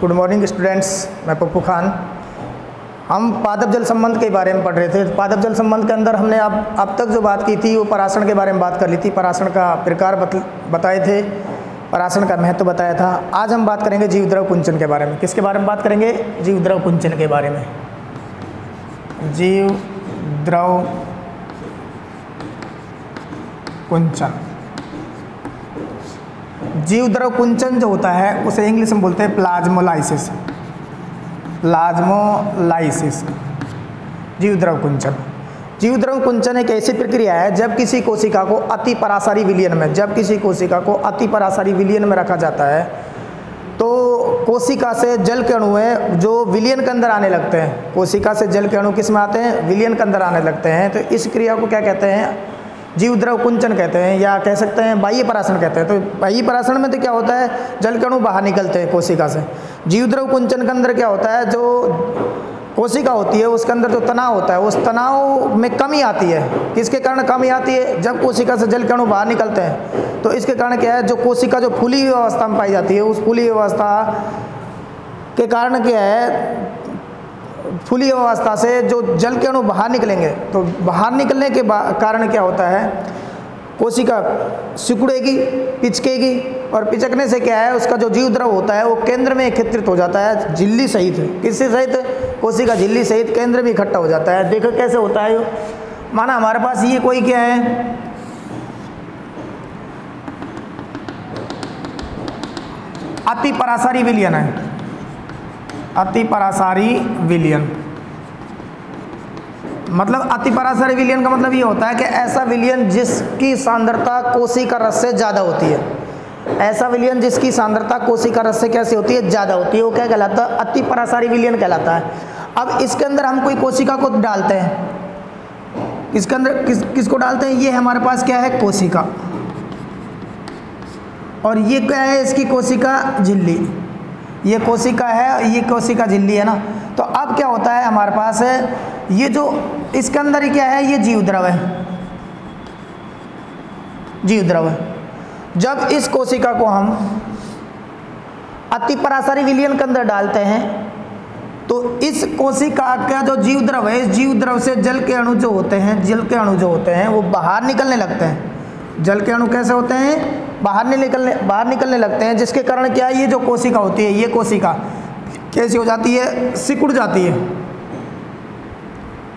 Good morning students, मैं पप्पू खान। हम पादप जल संबंध के बारे में पढ़ रहे थे। पादप जल संबंध के अंदर हमने अब तक जो बात की थी वो परासरण के बारे में बात कर ली थी। परासरण का प्रकार बताए थे, परासरण का महत्व बताया था। आज हम बात करेंगे जीव द्रव कुंचन के बारे में। किसके बारे में बात करेंगे? जीव द्रव कुंचन के बारे में। जीव द्रव कुंचन। जीव द्रव कुंचन जो होता है उसे इंग्लिश में बोलते हैं प्लाज्मोलाइसिस। प्लाज्मोलाइसिस, जीव द्रव कुंचन। जीव द्रव कुंचन एक ऐसी प्रक्रिया है जब किसी कोशिका को अति परासारी विलयन में रखा जाता है तो कोशिका से जल के अणु है जो विलयन के अंदर आने लगते हैं। कोशिका से जल के अणु किस में आते हैं? विलयन के अंदर आने लगते हैं। तो इस क्रिया को क्या कहते हैं? जीव द्रव कुंचन कहते हैं, या कह सकते हैं बाह्य परासरण कहते हैं। तो बाह्य परासरण में तो क्या होता है? जल के अणु बाहर निकलते हैं कोशिका से। जीव द्रव कुंचन के अंदर क्या होता है? जो कोशिका होती है उसके अंदर जो तनाव होता है उस तनाव में कमी आती है। किसके कारण कमी आती है? जब कोशिका से जल के अणु बाहर निकलते हैं तो इसके कारण क्या है? जो कोशिका जो फूली हुई अवस्था में पाई जाती है उस फूली हुई अवस्था के कारण क्या है? फूली अवस्था से जो जल के अणु बाहर निकलेंगे तो बाहर निकलने के कारण क्या होता है? कोशिका सिकुड़ेगी, पिचकेगी, और पिचकने से क्या है? उसका जो जीव द्रव होता है वो केंद्र में एकत्रित हो जाता है, झिल्ली सहित। किससे सहित? कोशिका झिल्ली सहित केंद्र में इकट्ठा हो जाता है। देखो कैसे होता है। माना हमारे पास ये कोई क्या है? अति परासारी विलयन है। अति परासारी विलयन मतलब अति परासारी विलयन का मतलब ये होता है कि ऐसा विलयन जिसकी सांद्रता कोशिका रस से ज़्यादा होती है। ऐसा विलयन जिसकी सांद्रता कोशिका रस से कैसे होती है? ज़्यादा होती है। वो क्या कहलाता है? अति परासारी विलयन कहलाता है। अब इसके अंदर हम कोई कोशिका को डालते हैं। इसके अंदर किसको डालते हैं? ये हमारे पास क्या है? कोशिका। और ये क्या है? इसकी कोशिका झिल्ली। ये कोशिका है, ये कोशिका झिल्ली है ना। तो अब क्या होता है हमारे पास है? ये जो इसके अंदर ही क्या है? ये जीव द्रव है। जीव द्रव है। जब इस कोशिका को हम अति परासारी विलयन के अंदर डालते हैं तो इस कोशिका का जो जीव द्रव है, इस जीव द्रव से जल के अणु जो होते हैं वो बाहर निकलने लगते हैं। जल के अणु कैसे होते हैं? बाहर निकलने लगते हैं, जिसके कारण क्या है? ये जो कोशिका होती है, ये कोशिका कैसी हो जाती है? सिकुड़ जाती है।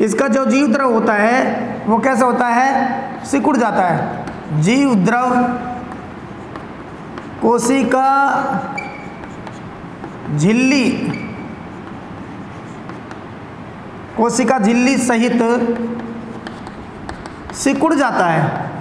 इसका जो जीव द्रव होता है वो कैसे होता है? सिकुड़ जाता है। जीव द्रव कोशिका झिल्ली सहित सिकुड़ जाता है।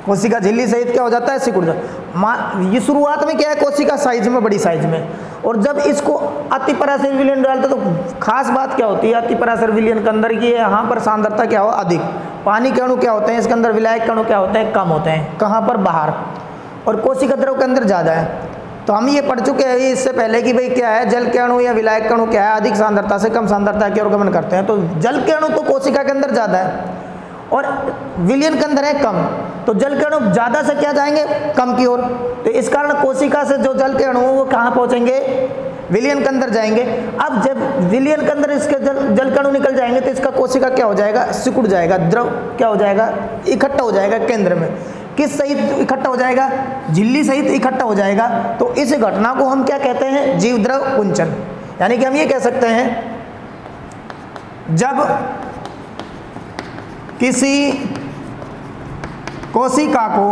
कोशिका झिल्ली सहित क्या हो जाता है? सिकुड़ जाता। ये शुरुआत में क्या है? कोशिका साइज में, बड़ी साइज में। और जब इसको अति परासारी विलयन डालते तो खास बात क्या होती है? अति परासारी विलयन के अंदर की यहाँ पर सांद्रता क्या हो? अधिक। पानी के अणु क्या होते हैं? इसके अंदर विलायक के अणु क्या होते हैं? कम होते हैं। कहाँ पर? बाहर। और कोशिका द्रव के अंदर ज़्यादा है। तो हम ये पढ़ चुके हैं इससे पहले कि भाई क्या है? जल के अणु या विलायक के अणु क्या है? अधिक सांद्रता से कम सांद्रता की ओर गमन करते हैं। तो जल के अणु तो कोशिका के अंदर ज़्यादा है और विलयन के अंदर है कम। तो जल के अणु ज़्यादा से क्या जाएंगे? कम की ओर। तो इस कारण कोशिका से जो जल के अणु वो कहाँ पहुँचेंगे? विलयन के अंदर जाएंगे। अब जब विलयन के अंदर इसके जल के अणु निकल जाएंगे तो इसका कोशिका क्या हो जाएगा? सिकुड़ जाएगा। द्रव क्या हो जाएगा? इकट्ठा हो जाएगा केंद्र में। किस सहित इकट्ठा हो जाएगा? झिल्ली सहित इकट्ठा हो जाएगा। तो इस घटना को हम क्या कहते हैं? जीव द्रव कुंचन। यानी कि हम ये कह सकते हैं जब किसी कोशिका को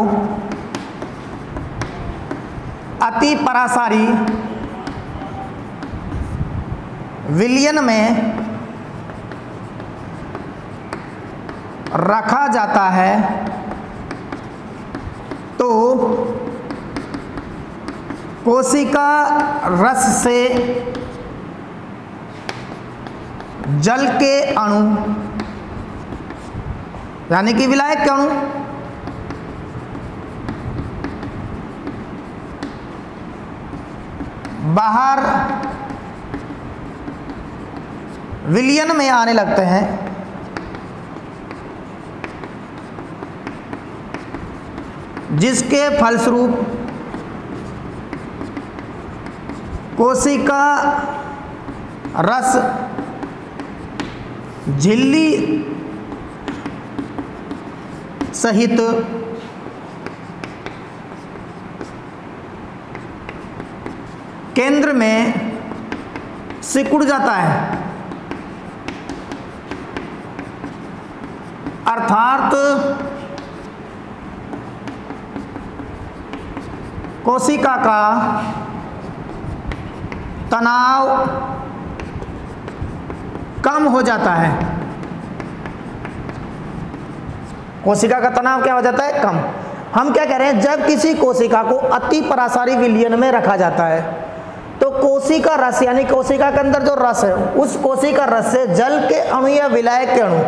अति परासारी विलयन में रखा जाता है तो कोशिका रस से जल के अणु यानी कि विलायक के अणु बाहर विलयन में आने लगते हैं, जिसके फलस्वरूप कोशिका रस झिल्ली सहित केंद्र में सिकुड़ जाता है, अर्थात कोशिका का तनाव कम हो जाता है। कोशिका का तनाव क्या हो जाता है? कम। हम क्या कह रहे हैं, जब किसी कोशिका को अति परासारी विलयन में रखा जाता है तो कोशिका रस यानी कोशिका के अंदर जो रस है, उस कोशिका रस से जल के अणु या विलायक के अणु,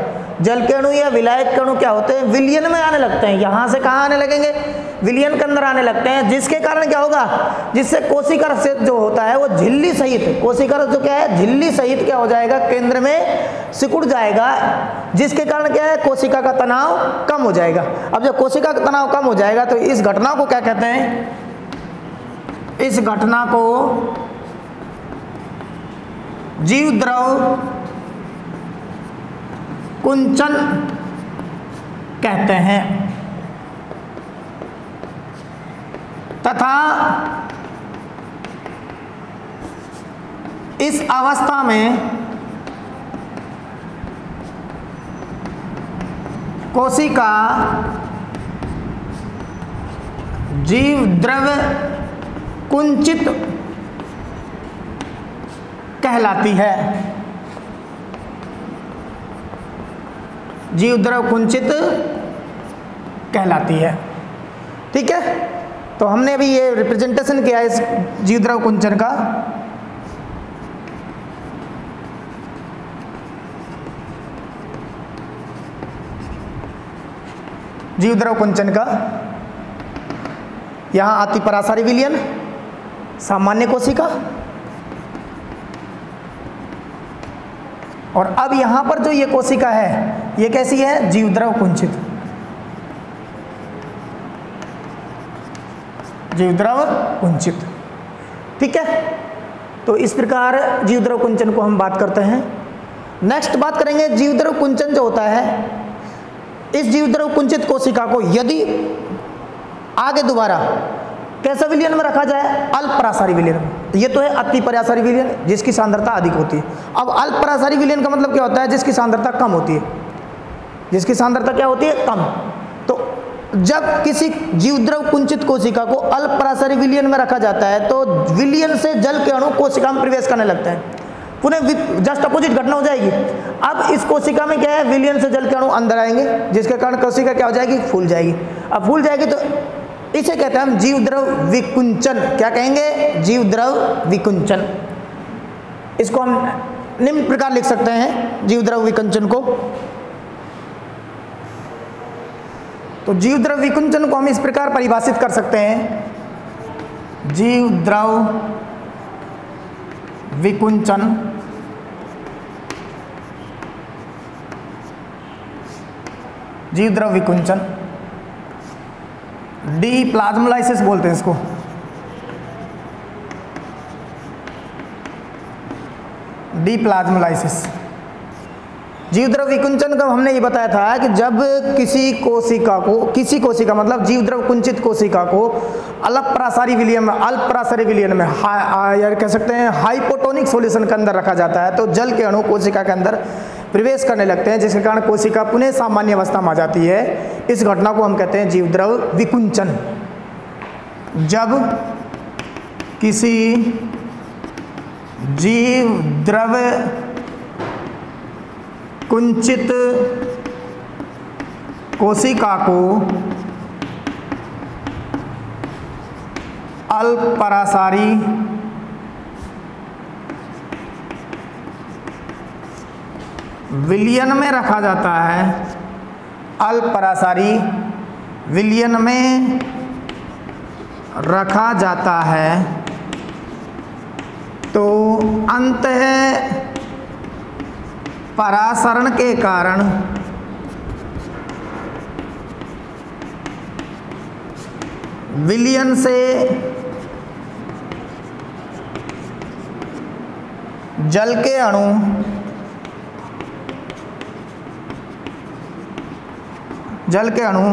जल के अणु या विलायक के अणु क्या होते हैं? विलयन में आने लगते हैं। यहां से कहां आने लगेंगे? विलयन के अंदर आने लगते हैं, जिसके कारण क्या होगा? जिससे कोशिका रस जो होता है वो झिल्ली सहित, कोशिका रस जो क्या है, झिल्ली सहित क्या हो जाएगा? केंद्र में सिकुड़ जाएगा, जिसके कारण क्या है? कोशिका का तनाव कम हो जाएगा। अब जब कोशिका का तनाव कम हो जाएगा तो इस घटना को क्या कहते हैं? इस घटना को जीव द्रव कुंचन कहते हैं तथा इस अवस्था में कोशिका जीव द्रव कुंचित कहलाती है। जीव द्रव कुंचित कहलाती है। ठीक है, तो हमने अभी ये रिप्रेजेंटेशन किया इस जीव द्रव कुंचन का। जीव द्रव कुंचन का यहां अति परासारी विलयन, सामान्य कोशिका, और अब यहां पर जो ये कोशिका है ये कैसी है? जीव द्रव कुंचित, जीव द्रव कुंचित। ठीक है, तो इस प्रकार जीव द्रव कुंचन को हम बात करते हैं। नेक्स्ट बात करेंगे जीव द्रव कुंचन जो होता है, इस जीव द्रव कुंचित कोशिका को यदि आगे दोबारा कैसा विलयन में रखा जाए? अल्प परासारी विलयन में। ये तो है अति परासारी विलयन जिसकी सांद्रता अधिक होती है। अब अल्प परासारी विलयन का मतलब क्या होता है? जिसकी सांद्रता कम होती है। जिसकी सांद्रता क्या होती है? कम। तो जब किसी जीवद्रव कुंचित कोशिका को अल्प परासारी विलयन में रखा जाता है तो विलयन से जल के अणु कोशिका में प्रवेश करने लगते हैं। पुनः जस्ट अपोजिट घटना हो जाएगी। अब इस कोशिका में क्या है? विलयन से जल के अणु अंदर आएंगे, जिसके कारण कोशिका क्या हो जाएगी? फूल जाएगी। अब फूल जाएगी तो इसे कहते हैं हम जीवद्रव विकुंचन। क्या कहेंगे? जीवद्रव विकुंचन। इसको हम निम्न प्रकार लिख सकते हैं जीवद्रव विकुंचन को। तो जीवद्रव विकुंचन को हम इस प्रकार परिभाषित कर सकते हैं, जीवद्रव विकुंचन जीवद्रव विकुंचन, डी प्लाज्मोलाइसिस बोलते हैं इसको। D plasmolysis. जीवद्रव विकुंचन का हमने ये बताया था कि जब किसी कोशिका मतलब जीवद्रव कुंचित कोशिका को अल्प परासारी विलयन में, अल्प परासारी विलयन में या कह सकते हैं हाइपोटोनिक सॉल्यूशन के अंदर रखा जाता है तो जल के अणु कोशिका के अंदर प्रवेश करने लगते हैं, जिसके कारण कोशिका पुनः सामान्य अवस्था में आ जाती है। इस घटना को हम कहते हैं जीवद्रव विकुंचन। जब किसी जीवद्रव कुंचित कोशिका को अल्प परासारी विलयन में रखा जाता है, अल्प परासारी विलयन में रखा जाता है तो अंततः परासरण के कारण विलयन से जल के अणु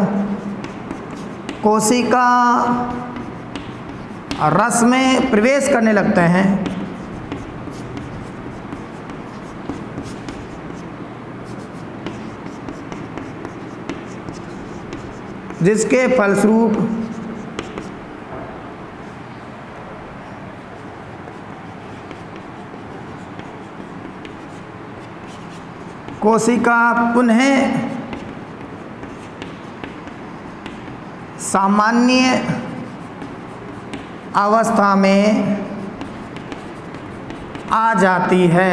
कोशिका रस में प्रवेश करने लगते हैं, जिसके फलस्वरूप कोशिका पुनः सामान्य अवस्था में आ जाती है।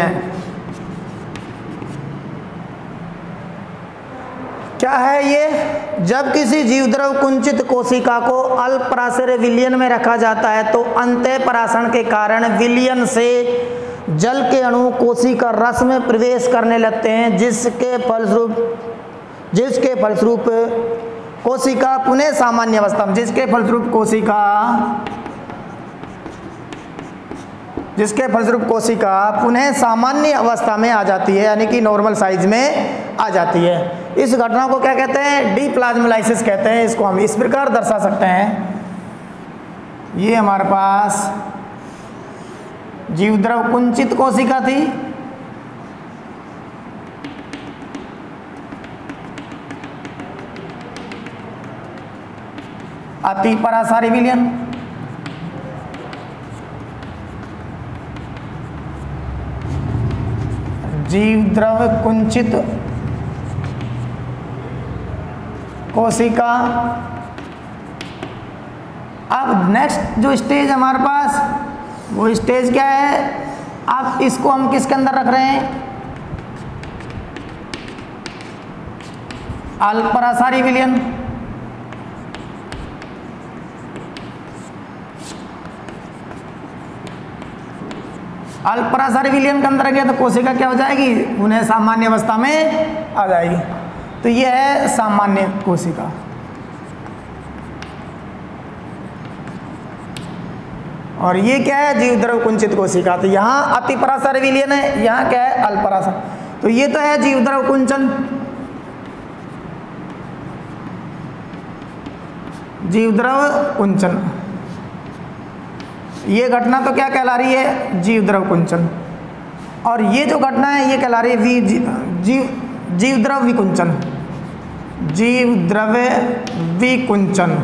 क्या है ये? जब किसी जीवद्रव कुंचित कोशिका को अल्पराशय विलयन में रखा जाता है तो अंतःपराशरण के कारण विलयन से जल के अणु कोशिका रस में प्रवेश करने लगते हैं, जिसके फलस्वरूप कोशिका पुनः सामान्य अवस्था में कोशिका पुनः सामान्य अवस्था में आ जाती है, यानी कि नॉर्मल साइज में आ जाती है। इस घटना को क्या कहते हैं? डीप्लाज्मोलाइसिस कहते हैं। इसको हम इस प्रकार दर्शा सकते हैं। ये हमारे पास जीवद्रव कुंचित कोशिका थी, अति परासारी विलयन, जीवद्रव कुंचित कोशिका। अब नेक्स्ट जो स्टेज हमारे पास, वो स्टेज क्या है? अब इसको हम किसके अंदर रख रहे हैं? अल्परासारी विलयन। अल्परासारी विलयन के अंदर गया तो कोशिका क्या हो जाएगी? उन्हें सामान्य अवस्था में आ जाएगी। तो यह है सामान्य कोशिका। और ये क्या है? जीवद्रव कुंचित कोशिका। तो यहाँ अति परासारी विलयन है, यहाँ क्या है? अल्परासार। तो ये तो है जीवद्रव कुंचन, जीवद्रव कुंचन। ये घटना तो क्या कहला रही है? जीवद्रव कुंचन। और ये जो घटना है ये कहला रही है जीवद्रव विकुंचन। जीवद्रव विकुंचन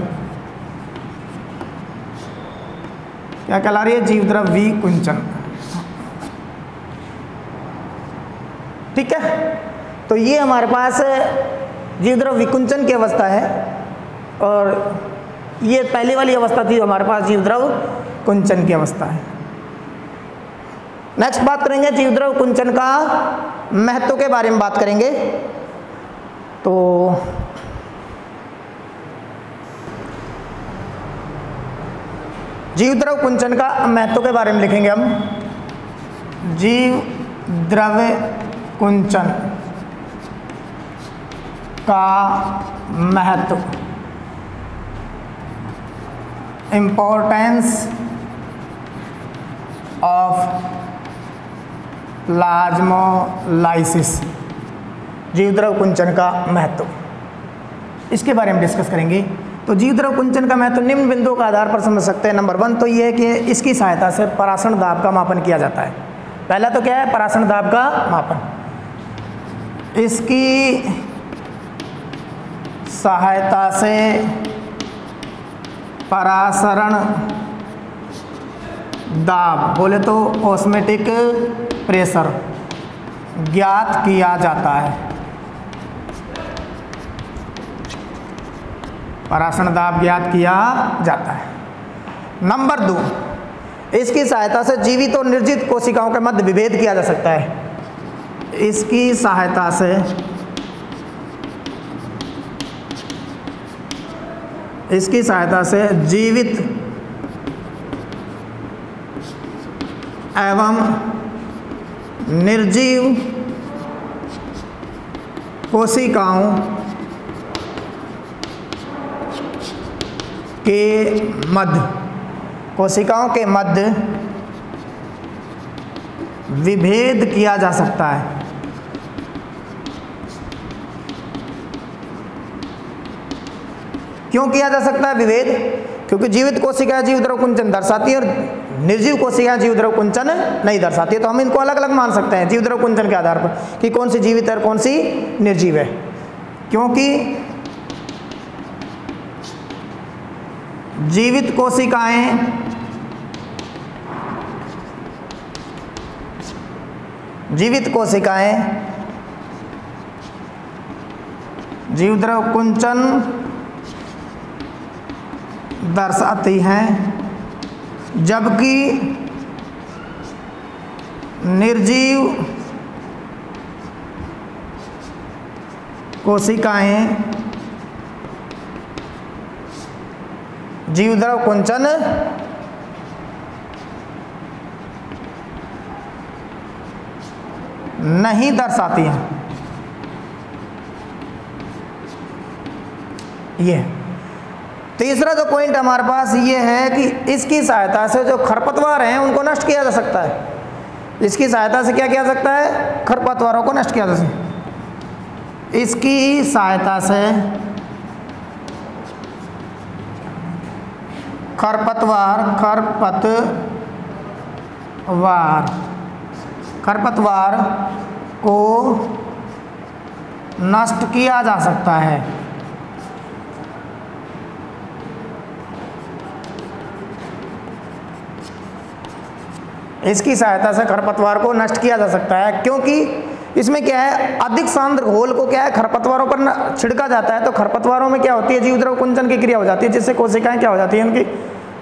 क्या कहला रही है? जीवद्रव विकुंचन। ठीक है, तो ये हमारे पास जीवद्रव विकुंचन की अवस्था है, और ये पहली वाली अवस्था थी हमारे पास जीवद्रव कुंचन की अवस्था है। नेक्स्ट बात करेंगे जीवद्रव कुंचन का महत्व के बारे में बात करेंगे। तो जीवद्रव कुंचन का महत्व के बारे में लिखेंगे हम। जीवद्रव कुंचन का महत्व, इम्पोर्टेंस ऑफ प्लाज्मोलाइसिस। जीवद्रव कुंचन का महत्व, इसके बारे में डिस्कस करेंगे। तो जीवद्रव कुंचन का महत्व निम्न बिंदुओं का आधार पर समझ सकते हैं। नंबर 1 तो ये है कि इसकी सहायता से परासरण दाब का मापन किया जाता है। पहला तो क्या है? परासरण दाब का मापन। इसकी सहायता से परासरण दाब, बोले तो ऑस्मेटिक प्रेशर, ज्ञात किया जाता है। परासरण दाब ज्ञात किया जाता है। नंबर 2, इसकी सहायता से जीवित और निर्जीवित कोशिकाओं के मध्य विभेद किया जा सकता है। इसकी सहायता से जीवित एवं निर्जीव कोशिकाओं के मध्य विभेद किया जा सकता है। क्यों किया जा सकता है विभेद? क्योंकि जीवित कोशिका जीव द्रव कुंचन दर्शाती है और निर्जीव कोशिका जीव द्रव कुंचन नहीं दर्शाती है। तो हम इनको अलग अलग मान सकते हैं जीव द्रव कुंचन के आधार पर कि कौन सी जीवित है और कौन सी निर्जीव है। क्योंकि जीवित कोशिकाएं जीव द्रव कुंचन दर्शाती हैं, जबकि निर्जीव कोशिकाएं जीव द्रव कुंचन नहीं दर्शाती हैं। ये तीसरा जो पॉइंट हमारे पास ये है कि इसकी सहायता से जो खरपतवार हैं उनको नष्ट किया जा सकता है। इसकी सहायता से क्या किया जा सकता है? खरपतवारों को नष्ट किया जा सकता है। इसकी सहायता से खरपतवार को नष्ट किया जा सकता है। इसकी सहायता से खरपतवार को नष्ट किया जा सकता है, क्योंकि इसमें क्या है, अधिक सांद्र घोल को क्या है खरपतवारों पर छिड़का जाता है। तो खरपतवारों में क्या होती है, जीव द्रव कुंचन की क्रिया हो जाती है, जिससे कोशिकाएं क्या हो जाती हैं, उनकी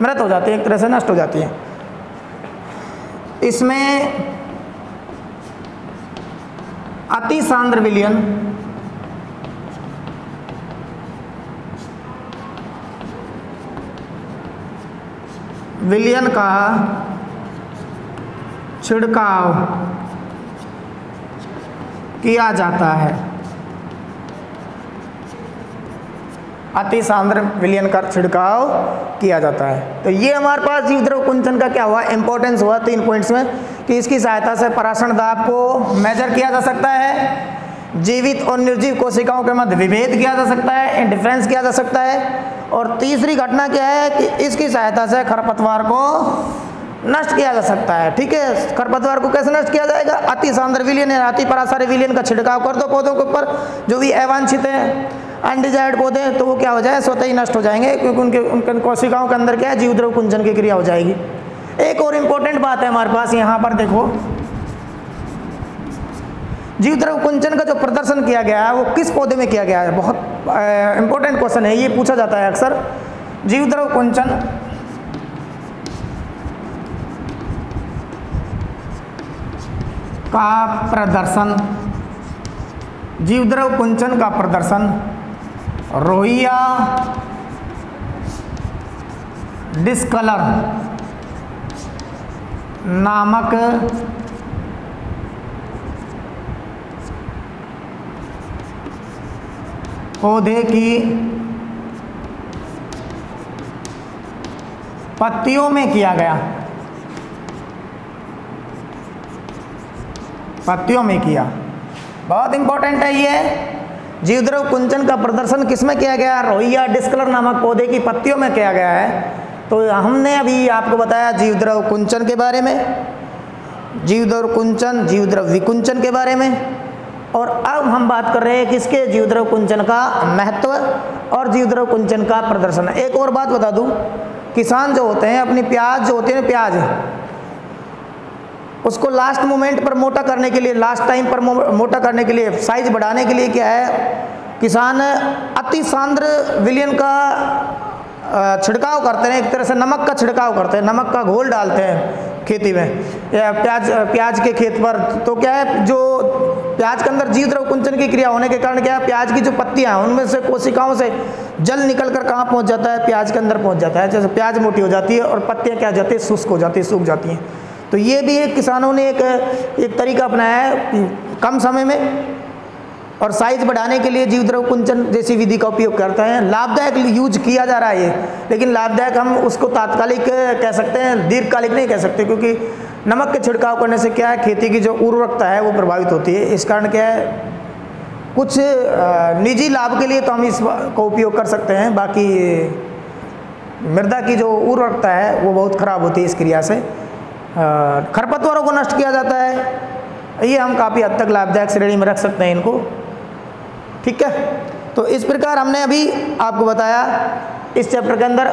मृत हो जाती है, एक तरह से नष्ट हो जाती है। इसमें अति सांद्र विलयन का छिड़काव किया जाता है। अति सांद्र विलयन का छिड़काव किया जाता है। तो ये हमारे पास जीव द्रव कुंचन का क्या हुआ, इंपॉर्टेंस हुआ 3 पॉइंट्स में, कि इसकी सहायता से पराशरण दाब को मेजर किया जा सकता है, जीवित और निर्जीव कोशिकाओं के मध्य विभेद किया जा सकता है, इंडिफरेंस किया जा सकता है, और तीसरी घटना क्या है कि इसकी सहायता से खरपतवार को नष्ट किया जा सकता है। ठीक है, खरपतवार को कैसे नष्ट किया जाएगा? अति सांद्र विलयन या अति पराशर विलयन का छिड़काव कर दो पौधों के ऊपर, जो भी अवांछित है, अनडिजायर्ड पौधे, तो वो क्या हो जाए, स्वतः ही नष्ट हो जाएंगे, क्योंकि उनके कोशिकाओं के अंदर क्या है, जीव द्रव कुंचन की क्रिया हो जाएगी। एक और इम्पोर्टेंट बात है हमारे पास, यहाँ पर देखो, जीव द्रव कुंचन का जो प्रदर्शन किया गया है वो किस पौधे में किया गया है? बहुत इंपॉर्टेंट क्वेश्चन है, ये पूछा जाता है अक्सर। जीव द्रव कुंचन का प्रदर्शन, जीव द्रव कुंचन का प्रदर्शन रोहिया डिस्कलर नामक पौधे की पत्तियों में किया गया, पत्तियों में किया। बहुत इंपॉर्टेंट है ये। जीव द्रव कुंचन का प्रदर्शन किसमें किया गया? रोहिया डिस्कलर नामक पौधे की पत्तियों में किया गया है। तो हमने अभी आपको बताया जीव द्रव कुंचन के बारे में, जीव द्रव कुंचन, जीव द्रव विकुंचन के बारे में, और अब हम बात कर रहे हैं किसके? जीव द्रव कुंचन का महत्व और जीव द्रव कुंचन का प्रदर्शन। एक और बात बता दूं, किसान जो होते हैं अपनी प्याज जो होती है ना, प्याज उसको लास्ट मोमेंट पर मोटा करने के लिए, लास्ट टाइम पर मोटा करने के लिए, साइज बढ़ाने के लिए क्या है, किसान अति सांद्र विलयन का छिड़काव करते हैं, एक तरह से नमक का छिड़काव करते हैं, नमक का घोल डालते हैं खेती में या प्याज के खेत पर। तो क्या है, जो प्याज के अंदर जीव द्रव कुंचन की क्रिया होने के कारण क्या है, प्याज की जो पत्तियां हैं उनमें से कोशिकाओं से जल निकलकर कहाँ पहुंच जाता है? प्याज के अंदर पहुंच जाता है। जैसे प्याज मोटी हो जाती है और पत्तियां क्या हो जाती है? शुष्क हो जाती है, सूख जाती हैं। तो ये भी एक किसानों ने एक तरीका अपनाया है कम समय में और साइज बढ़ाने के लिए जीव द्रव कुंचन जैसी विधि का उपयोग करते हैं। लाभदायक यूज किया जा रहा है ये, लेकिन लाभदायक हम उसको तात्कालिक कह सकते हैं, दीर्घकालिक नहीं कह सकते, क्योंकि नमक के छिड़काव करने से क्या है, खेती की जो उर्वरकता है वो प्रभावित होती है। इस कारण क्या है, कुछ निजी लाभ के लिए तो हम इसको उपयोग कर सकते हैं, बाकी मृदा की जो उर्वरकता है वो बहुत खराब होती है इस क्रिया से। खरपतवारों को नष्ट किया जाता है, ये हम काफ़ी हद तक लाभदायक श्रेणी में रख सकते हैं इनको, ठीक है। तो इस प्रकार हमने अभी आपको बताया इस चैप्टर के अंदर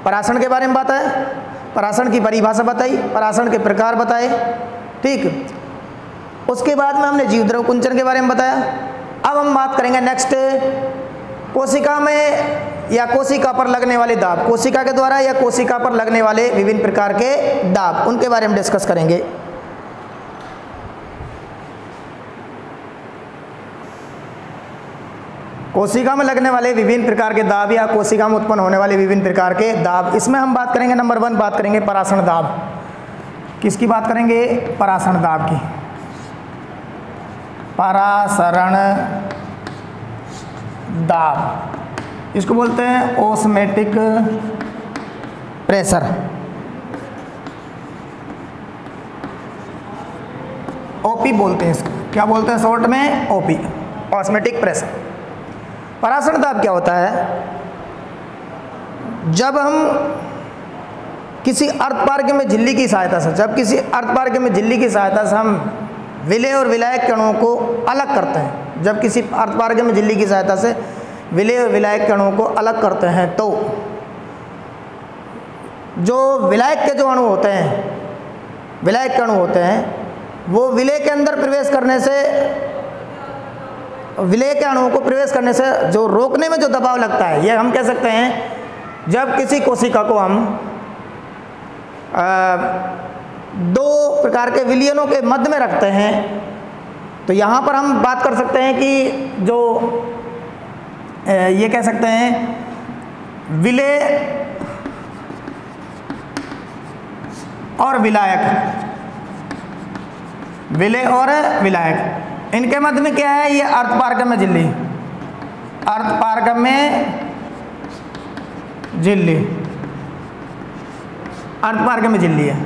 पराशरण के बारे में बताया, पराशरण की परिभाषा बताई, पराशरण के प्रकार बताए, ठीक। उसके बाद में हमने जीवद्रव्य कुंचन के बारे में बताया। अब हम बात करेंगे नेक्स्ट कोशिका में या कोशिका पर लगने वाले दाब, कोशिका के द्वारा या कोशिका पर लगने वाले विभिन्न प्रकार के दाब, उनके बारे में डिस्कस करेंगे। कोशिका में लगने वाले विभिन्न प्रकार के दाब या कोशिका में उत्पन्न होने वाले विभिन्न प्रकार के दाब, इसमें हम बात करेंगे नंबर 1 बात करेंगे पराशरण दाब। किसकी बात करेंगे, पराशरण दाब की। पराशरण दाब इसको बोलते हैं ओस्मेटिक प्रेशर, ओपी बोलते हैं इसको, क्या बोलते हैं शॉर्ट में, ओपी, ऑस्मेटिक प्रेशर। पराशरण दाब क्या होता है, जब हम किसी अर्धपारगम्य में झिल्ली की सहायता से, जब किसी अर्धपारगम्य में झिल्ली की सहायता से हम विलेय और विलायक कणों को अलग करते हैं, जब किसी अर्धपारगम्य में झिल्ली की सहायता से विलेय और विलायक कणों को अलग करते हैं, तो जो विलायक के जो अणु होते हैं, विलायक अणु होते हैं, वो विलेय के अंदर प्रवेश करने से, विलेय के अणुओं को प्रवेश करने से जो रोकने में जो दबाव लगता है, ये हम कह सकते हैं जब किसी कोशिका को हम दो प्रकार के विलयनों के मध्य में रखते हैं, तो यहाँ पर हम बात कर सकते हैं कि जो ये कह सकते हैं विलेय और विलायक, विलेय और विलायक, इनके मध्य में क्या है, ये अर्धपारगम्य झिल्ली, अर्धपारगम्य झिल्ली, अर्धपारगम्य झिल्ली है।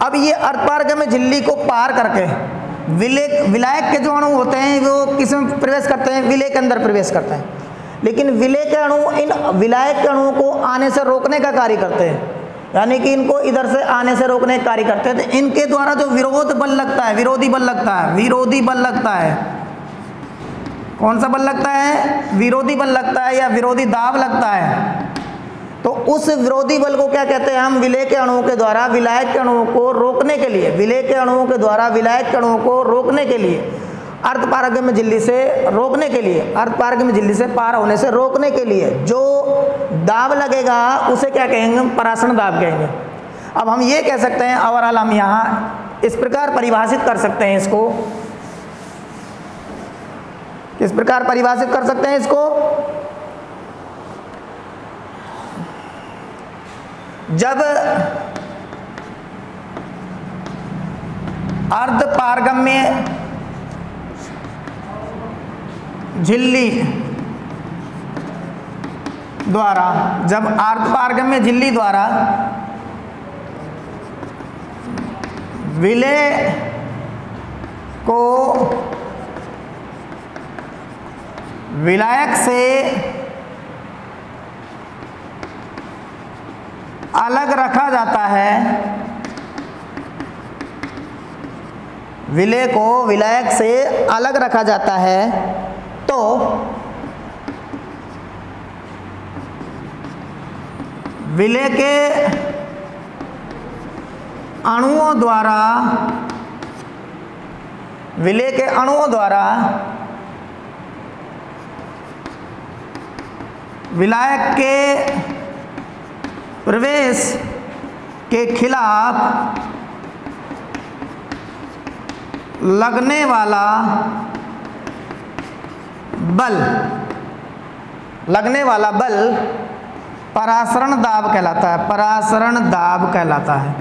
अब ये अर्धपारगम्य झिल्ली को पार करके विलायक के जो अणु होते हैं वो किसमें प्रवेश करते हैं, विलेय के अंदर प्रवेश करते हैं, लेकिन विलेय के अणु इन विलायक के अणुओं को आने से रोकने का कार्य करते हैं, यानी कि इनको इधर से आने से रोकने का कार्य करते हैं। तो इनके द्वारा जो विरोध बल लगता है, विरोधी बल लगता है, विरोधी बल लगता है, कौन सा बल लगता है, विरोधी बल लगता है या विरोधी दाब लगता है, तो उस विरोधी बल को क्या कहते हैं हम, विलेय के अणुओं के द्वारा विलायक के अणुओं को रोकने के लिए, विलेय के अणुओं के द्वारा विलायक के अणुओं को रोकने के लिए, अर्धपारगम्य झिल्ली से रोकने के लिए, अर्धपारगम्य झिल्ली से पार होने से रोकने के लिए जो दाब लगेगा उसे क्या कहेंगे, पराशरण दाब कहेंगे। अब हम ये कह सकते हैं, ओवरऑल हम यहाँ इस प्रकार परिभाषित कर सकते हैं इसको, किस प्रकार परिभाषित कर सकते हैं इसको, जब अर्धपारगम्य झिल्ली द्वारा, जब अर्धपारगम्य झिल्ली द्वारा विलेय को विलायक से अलग रखा जाता है, विलेय को विलायक से अलग रखा जाता है, तो विलेय के अणुओं द्वारा, विलेय के अणुओं द्वारा विलायक के प्रवेश के खिलाफ लगने वाला बल, लगने वाला बल पराशरण दाब कहलाता है, पराशरण दाब कहलाता है।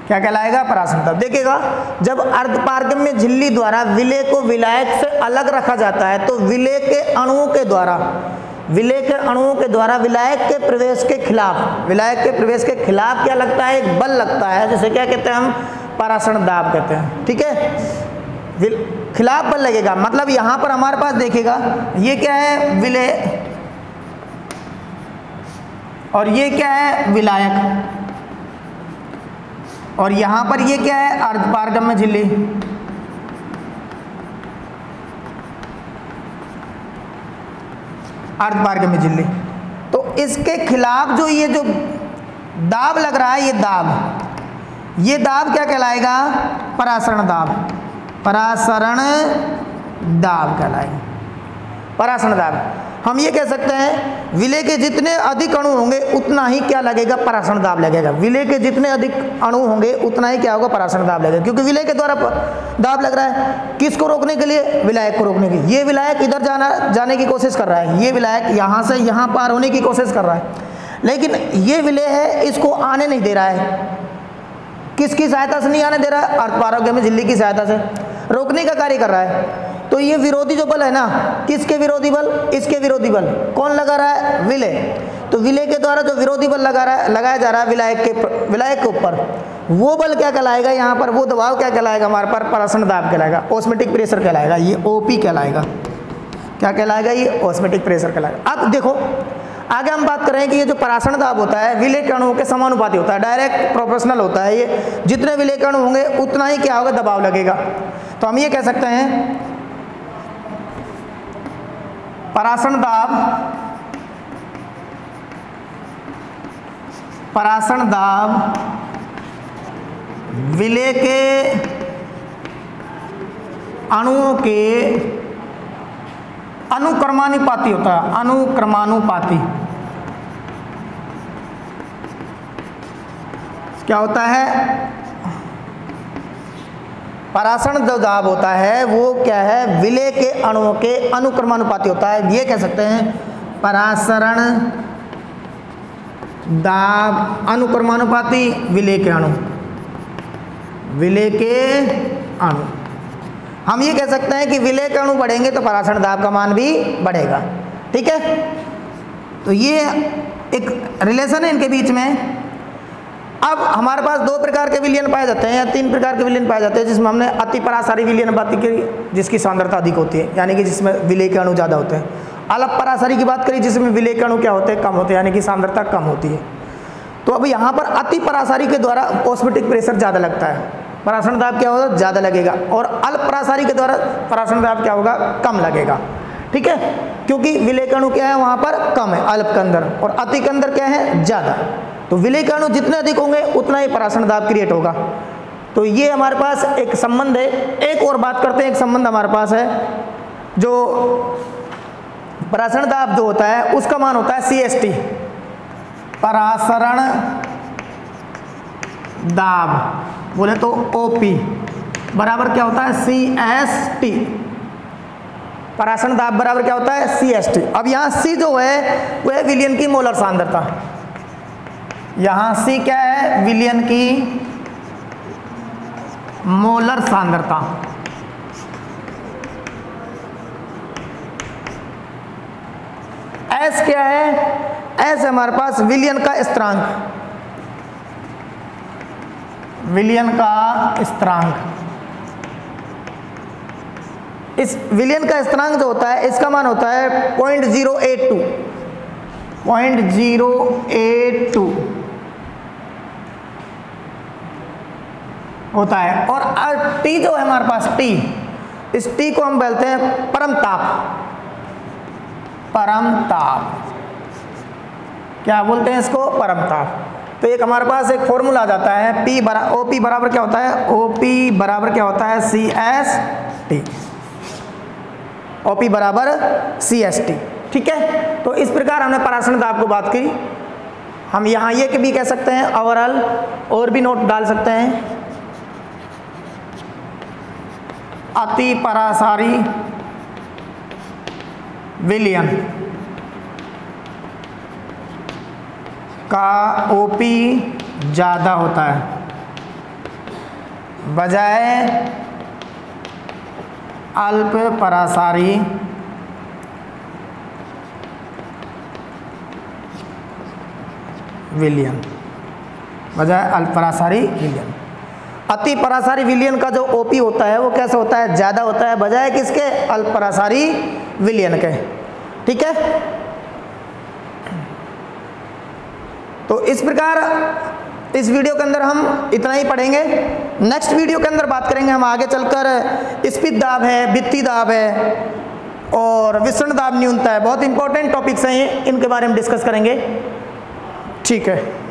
क्या कहलाएगा, पराशरण दाब। देखिएगा, जब अर्धपारगम्य झिल्ली द्वारा विलेय को विलायक से अलग रखा जाता है, तो विलेय के अणुओं के द्वारा विलेय के अणुओं के द्वारा विलायक के प्रवेश के खिलाफ, विलायक के प्रवेश के खिलाफ क्या लगता है, एक बल लगता है, जिसे क्या कहते हैं हम, परासरण दाब कहते हैं। ठीक है, खिलाफ बल लगेगा, मतलब यहां पर हमारे पास देखिएगा ये क्या है, विलेय, और ये क्या है, विलायक, और यहां पर ये क्या है, अर्धपारगम्य झिल्ली। अर्धपारगम्य झिल्ली, तो इसके खिलाफ जो ये जो दाब लग रहा है, ये दाब क्या कहलाएगा, परासरण दाब, परासरण दाब कहलाएगा, परासरण दाब। हम ये कह सकते हैं विलेय के जितने अधिक अणु होंगे उतना ही क्या लगेगा, परासरण दाब लगेगा। विलेय के जितने अधिक अणु होंगे उतना ही क्या होगा, परासरण दाब लगेगा, क्योंकि विलेय के द्वारा दाब लग रहा है किसको रोकने के लिए, विलायक को रोकने के लिए। ये विलायक इधर जाने की कोशिश कर रहा है, ये विलायक यहाँ से यहाँ पार होने की कोशिश कर रहा है, लेकिन ये विलेय है इसको आने नहीं दे रहा है। किसकी सहायता से नहीं आने दे रहा है, अर्धपारगम्य झिल्ली की सहायता से रोकने का कार्य कर रहा है। तो ये विरोधी जो बल है ना, किसके विरोधी बल, इसके विरोधी बल कौन लगा रहा है, विलेय। तो विलेय के द्वारा जो विरोधी बल लगाया जा रहा है विलायक के ऊपर, वो बल क्या कहलाएगा, यहाँ पर वो दबाव क्या कहलाएगा, हमारे पर परासरण दाब कहलाएगा, ऑस्मोटिक प्रेशर कहलाएगा, ये ओपी कहलाएगा। क्या कहलाएगा, ये ऑस्मोटिक प्रेशर कहलाएगा। अब देखो आगे हम बात करें कि ये जो परासरण दाब होता है विलेय के अणुओं के समानुपाती होता है, डायरेक्ट प्रोपोर्शनल होता है। ये जितने विलेय के अणु होंगे उतना ही क्या होगा, दबाव लगेगा। तो हम ये कह सकते हैं परासरण दाब विलेय के अणुओं के अनुक्रमानुपाती होता है, अनुक्रमानुपाती। क्या होता है, परासरण जो दाब होता है वो क्या है, विलेय के अणुओं के अनुक्रमानुपाती होता है। ये कह सकते हैं परासरण दाब अनुक्रमानुपाती विलेय के अणु, विलेय के अणु। हम ये कह सकते हैं कि विलेय के अणु बढ़ेंगे तो परासरण दाब का मान भी बढ़ेगा। ठीक है, तो ये एक रिलेशन है इनके बीच में। अब हमारे पास दो प्रकार के विलयन पाए जाते हैं या तीन प्रकार के विलयन पाए जाते हैं, जिसमें हमने अति परासारी विलयन बात की, जिसकी सांद्रता अधिक होती है, यानी कि जिसमें विलेय के अणु ज़्यादा होते हैं। अल्प परासारी की बात करी, जिसमें विलेय के अणु क्या होते हैं, कम होते हैं, यानी कि सांद्रता कम होती है। तो अब यहाँ पर अति परासारी के द्वारा ऑस्मोटिक प्रेशर ज़्यादा लगता है, परासरण दाब क्या होगा, ज़्यादा लगेगा, और अल्प परासारी के द्वारा परासरण दाब क्या होगा, कम लगेगा। ठीक है, क्योंकि विलेय के अणु क्या है वहाँ पर कम है अल्प के अंदर, और अति के अंदर क्या है, ज़्यादा। तो विलेय के अणु जितने अधिक होंगे उतना ही परासरण दाब क्रिएट होगा। तो ये हमारे पास एक संबंध है। एक और बात करते हैं, एक संबंध हमारे पास है, जो परासरण दाब जो होता है उसका मान होता है CST, परासरण दाब बोले तो OP बराबर क्या होता है, CST। परासरण दाब बराबर क्या होता है, CST। अब यहाँ C जो है वह है विलयन की मोलर सांद्रता, यहाँ C क्या है, विलयन की मोलर सांद्रता। S क्या है, S हमारे पास विलयन का स्थिरांक, विलयन का स्थिरांक। इस विलयन का स्थिरांक जो होता है इसका मान होता है 0.082, 0.082 होता है। और T जो है हमारे पास T, इस T को हम बोलते हैं परम ताप, परम ताप। क्या बोलते हैं इसको, परम ताप। तो एक हमारे पास एक फॉर्मूला आ जाता है OP बराबर क्या होता है, OP बराबर क्या होता है, CST, OP बराबर CST। ठीक है, तो इस प्रकार हमने परासरण दाब को बात की। हम यहाँ ये भी कह सकते हैं ओवरऑल, और भी नोट डाल सकते हैं, अति परासारी विलयन का OP ज़्यादा होता है बजाय अल्प परासारी विलयन बजाय अल्परासारी विलयन। अति परासारी विलयन का जो ओपी होता है वो कैसा होता है, ज़्यादा होता है बजाय किसके, अल्परासारी विलयन के। ठीक है, तो इस प्रकार इस वीडियो के अंदर हम इतना ही पढ़ेंगे। नेक्स्ट वीडियो के अंदर बात करेंगे हम आगे चलकर स्पित दाब है, भित्ति दाब है और विसरण दाब न्यूनता है। बहुत इंपॉर्टेंट टॉपिक्स हैं ये, इनके बारे में डिस्कस करेंगे। ठीक है।